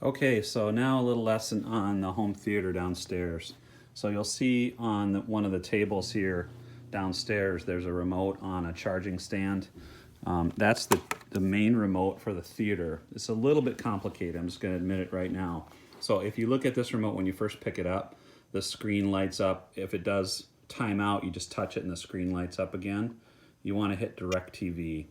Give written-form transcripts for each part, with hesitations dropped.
Okay, so now a little lesson on the home theater downstairs. So you'll see on one of the tables here downstairs, there's a remote on a charging stand. That's the main remote for the theater. It's a little bit complicated, I'm just gonna admit it right now. So if you look at this remote when you first pick it up, the screen lights up. If it does time out, you just touch it and the screen lights up again. You wanna hit DirecTV.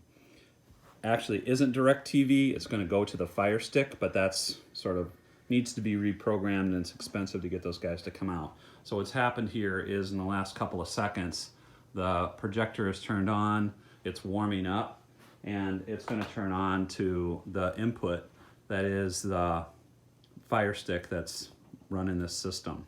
Actually isn't DirecTV, it's going to go to the Fire Stick, but that's sort of needs to be reprogrammed and it's expensive to get those guys to come out. So what's happened here is in the last couple of seconds, the projector is turned on, it's warming up, and it's going to turn on to the input that is the Fire Stick that's running this system.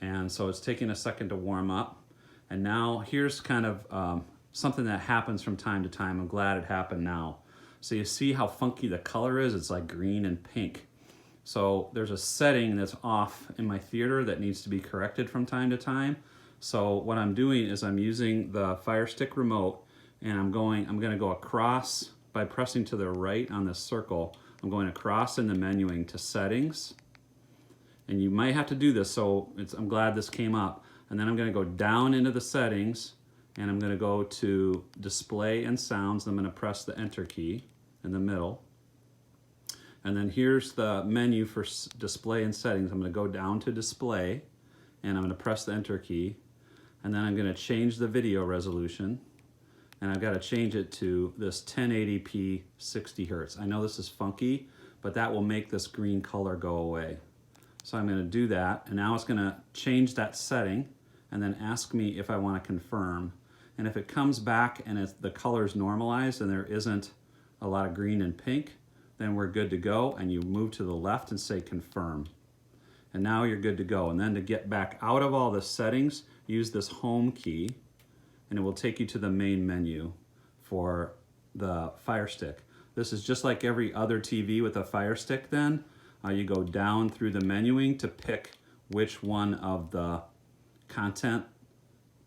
And so it's taking a second to warm up, and now here's kind of something that happens from time to time. I'm glad it happened now. So you see how funky the color is? It's like green and pink. So there's a setting that's off in my theater that needs to be corrected from time to time. So what I'm doing is I'm using the Fire Stick remote and I'm going to go across by pressing to the right on this circle. I'm going across in the menuing to settings. And you might have to do this, so I'm glad this came up. And then I'm going to go down into the settings and I'm going to go to display and sounds. I'm going to press the enter key in the middle. And then here's the menu for display and settings. I'm going to go down to display and I'm going to press the enter key. And then I'm going to change the video resolution. And I've got to change it to this 1080p 60 hertz. I know this is funky, but that will make this green color go away. So I'm going to do that. And now it's going to change that setting and then ask me if I want to confirm. And if it comes back and the color's normalized and there isn't a lot of green and pink, then we're good to go, and you move to the left and say confirm. And now you're good to go. And then to get back out of all the settings, use this home key, and it will take you to the main menu for the Fire Stick. This is just like every other TV with a Fire Stick then. You go down through the menuing to pick which one of the content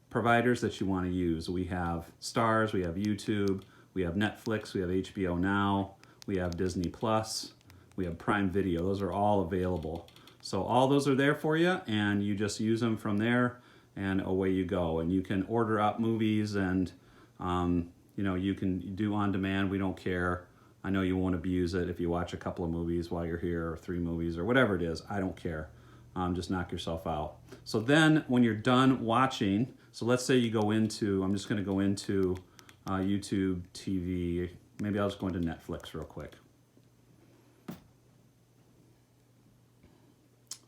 providers that you want to use. We have Starz, we have YouTube, we have Netflix, we have HBO Now, we have Disney Plus, we have Prime Video. Those are all available. So all those are there for you, and you just use them from there, and away you go. And you can order up movies, and you can do on demand. We don't care. I know you won't abuse it if you watch a couple of movies while you're here, or 3 movies, or whatever it is. I don't care. Just knock yourself out. So then when you're done watching, so let's say you go into, I'm just going to go into YouTube TV. Maybe I'll just go into Netflix real quick.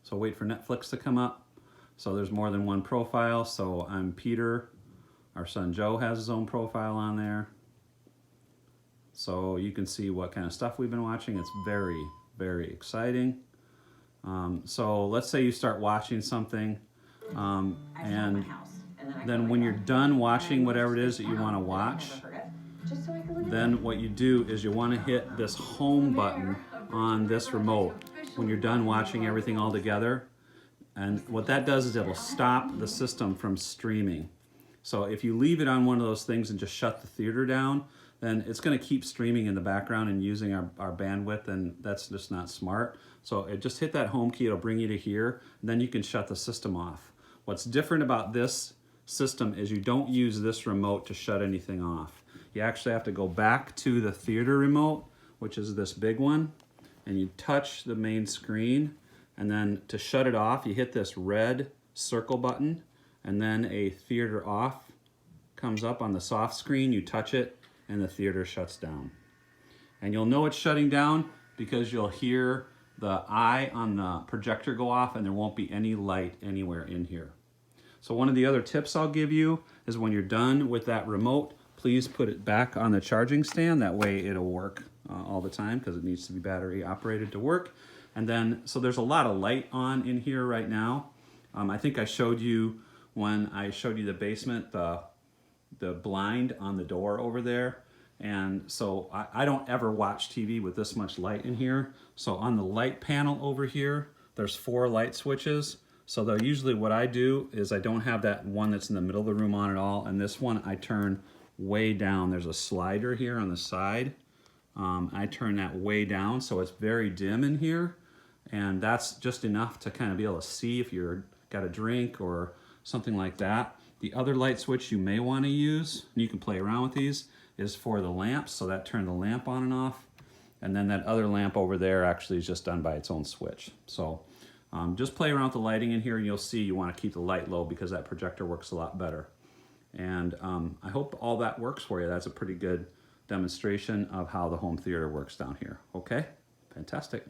So wait for Netflix to come up. So there's more than one profile. So I'm Peter. Our son Joe has his own profile on there. So you can see what kind of stuff we've been watching. It's very, very exciting. So let's say you start watching something, and then when you're done watching whatever it is that you want to watch, then what you do is you want to hit this home button on this remote when you're done watching everything all together. And what that does is it'll stop the system from streaming. So if you leave it on one of those things and just shut the theater down, then it's going to keep streaming in the background and using our bandwidth, and that's just not smart. So just hit that home key, it'll bring you to here, and then you can shut the system off. What's different about this system is you don't use this remote to shut anything off. You actually have to go back to the theater remote, which is this big one, and you touch the main screen, and then to shut it off, you hit this red circle button, and then a theater off comes up on the soft screen, you touch it, and the theater shuts down. And you'll know it's shutting down because you'll hear the eye on the projector go off and there won't be any light anywhere in here. So one of the other tips I'll give you is when you're done with that remote, please put it back on the charging stand. That way it'll work all the time because it needs to be battery operated to work. And then, so there's a lot of light on in here right now. I think I showed you when I showed you the basement, the blind on the door over there. And so I don't ever watch TV with this much light in here. So on the light panel over here, there's 4 light switches. So usually what I do is I don't have that one that's in the middle of the room on at all. And this one I turn way down. There's a slider here on the side. I turn that way down so it's very dim in here. And that's just enough to kind of be able to see if you're got a drink or something like that. The other light switch you may want to use, and you can play around with these, is for the lamps. So that turned the lamp on and off. And then that other lamp over there actually is just done by its own switch. So just play around with the lighting in here and you'll see you want to keep the light low because that projector works a lot better. And I hope all that works for you. That's a pretty good demonstration of how the home theater works down here. Okay, fantastic.